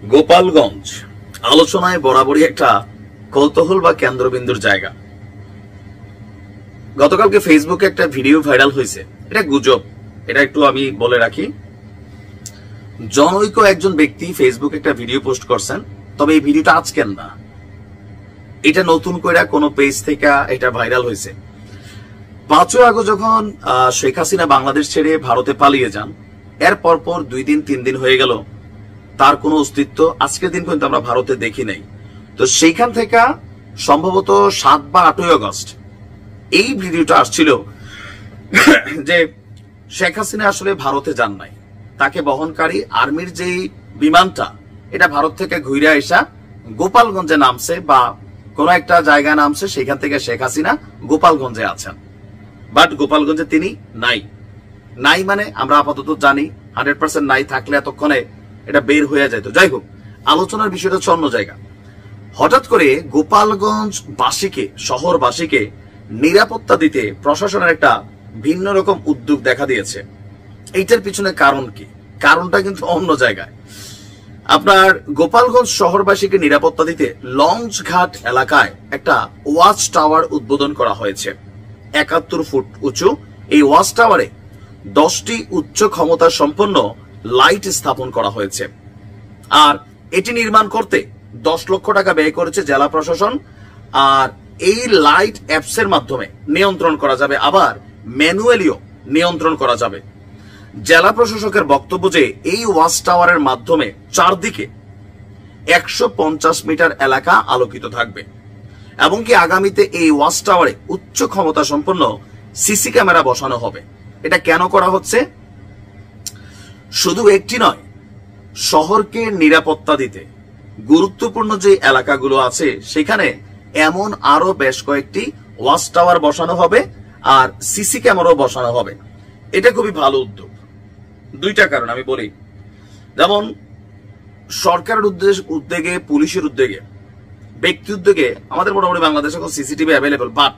গোপালগঞ্জ আলোচনায় বরাবরই একটা কৌতূহল বা কেন্দ্রবিন্দুর জায়গা। গতকালকে ফেসবুকে একটা ভিডিও ভাইরাল হয়েছে, এটা গুজব, এটা একটু আমি বলে রাখি। জনৈক একজন ব্যক্তি ফেসবুকে একটা ভিডিও পোস্ট করছেন, তবে এই ভিডিওটা আজকের না, এটা নতুন করে কোনো পেজ থেকে এটা ভাইরাল হয়েছে। 5ই আগস্ট যখন শেখ হাসিনা বাংলাদেশ ছেড়ে ভারতে পালিয়ে যান, এর পরপর 2 দিন 3 দিন হয়ে গেল তার কোনো অস্তিত্ব আজকের দিন পর্যন্ত আমরা ভারতে দেখি নাই। তো সেইখান থেকে সম্ভবত 7 বা 8ই আগস্ট এই ভিডিওটা আসছিল যে শেখ হাসিনা আসলে ভারতে যান নাই, তাকে বহনকারী আর্মির যে বিমানটা এটা ভারত থেকে ঘুরে আসা গোপালগঞ্জে নামছে বা কোন একটা জায়গায় নামছে, সেখান থেকে শেখ হাসিনা গোপালগঞ্জে আছেন। বাট গোপালগঞ্জে তিনি নাই। নাই মানে আমরা আপাতত জানি 100% নাই, থাকলে এতক্ষণে এটা বের হয়ে যেত। যাই হোক, আলোচনার বিষয়টা হচ্ছে অন্য জায়গা। হঠাৎ করে গোপালগঞ্জ বাসীকে, শহরবাসীকে নিরাপত্তা দিতে প্রশাসনের একটা ভিন্ন রকম উদ্যোগ দেখা দিয়েছে। এইটার পিছনে কারণ কি? কারণটা কিন্তু অন্য জায়গায়। আপনার গোপালগঞ্জ শহরবাসীকে নিরাপত্তা দিতে লঞ্চঘাট এলাকায় একটা ওয়াচ টাওয়ার উদ্বোধন করা হয়েছে। 71 ফুট উঁচু এই ওয়াচ টাওয়ারে 10টি উচ্চ ক্ষমতা সম্পন্ন লাইট স্থাপন করা হয়েছে। আর এটি নির্মাণ করতে 10 লক্ষ টাকা ব্যয় করেছে জেলা প্রশাসন। আর এই লাইট অ্যাপস এর মাধ্যমে নিয়ন্ত্রণ করা যাবে, আবার ম্যানুয়ালিও নিয়ন্ত্রণ করা যাবে। জেলা প্রশাসকের বক্তব্য যে এই ওয়াচ টাওয়ারের মাধ্যমে চারদিকে 150 মিটার এলাকা আলোকিত থাকবে এবং কি আগামীতে এই ওয়াচ টাওয়ারে উচ্চ ক্ষমতা সম্পন্ন সিসি ক্যামেরা বসানো হবে। এটা কেন করা হচ্ছে? শুধু একটি নয়, শহরকে নিরাপত্তা দিতে গুরুত্বপূর্ণ যে এলাকাগুলো আছে সেখানে এমন আরো বেশ কয়েকটি ওয়াচ টাওয়ার বসানো হবে আর সিসি ক্যামেরাও বসানো হবে। এটা খুবই ভালো উদ্যোগ। 2টা কারণ আমি বলি। যেমন সরকারের উদ্যোগে, পুলিশের উদ্যোগে, ব্যক্তি উদ্যোগে আমাদের মোটামুটি বাংলাদেশে এখন সিসিটিভি অ্যাভেলেবল। বাট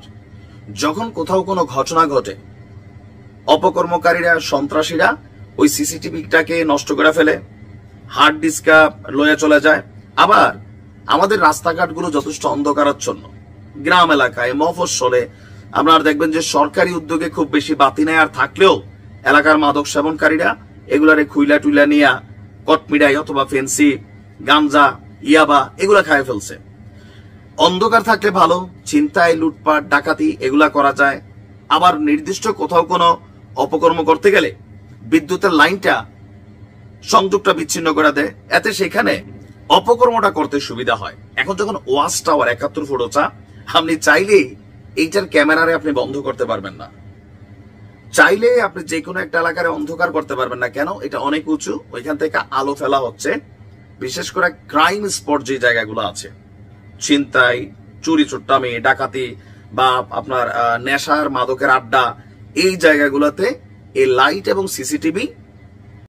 যখন কোথাও কোনো ঘটনা ঘটে, অপকর্মকারীরা, সন্ত্রাসীরা ওই সিসিটিভিটাকে নষ্ট করে ফেলে, হার্ড ডিস্কা লয়ে চলে যায়। আবার আমাদের রাস্তাঘাটগুলো যথেষ্ট অন্ধকারাচ্ছন্ন, গ্রাম এলাকায়, মফস্বলে আপনারা দেখবেন যে সরকারি উদ্যোগে খুব বেশি বাতি নেই, আর থাকলেও এলাকার মাদক সেবনকারীরা এগুলারে খুইলা টুইলা নিয়া কটমিডাই অথবা ফেন্সি, গাঞ্জা, ইয়াবা এগুলা খায় ফেলছে। অন্ধকার থাকলে ভালো, ছিনতাই, লুটপাট, ডাকাতি এগুলা করা যায়। আবার নির্দিষ্ট কোথাও কোনো অপকর্ম করতে গেলে বিদ্যুতের লাইনটা, সংযোগটা বিচ্ছিন্ন করে দেয়, এতে সেখানে অপকর্মটা করতে সুবিধা হয়। এখন যখন ওয়াচ টাওয়ার 71 ফুট উঁচা, আপনি চাইলেই এইটার ক্যামেরারে আপনি বন্ধ করতে পারবেন না, চাইলে আপনি যে কোনো একটা এলাকায় অন্ধকার করতে পারবেন না। কেন? এটা অনেক উঁচু, ওইখান থেকে আলো ফেলা হচ্ছে। বিশেষ করে ক্রাইম স্পট যে জায়গাগুলো আছে, ছিনতাই, চুরি চুট্টামি, ডাকাতি বা আপনার নেশার মাদকের আড্ডা, এই জায়গাগুলোতে এই লাইট এবং সিসিটিভি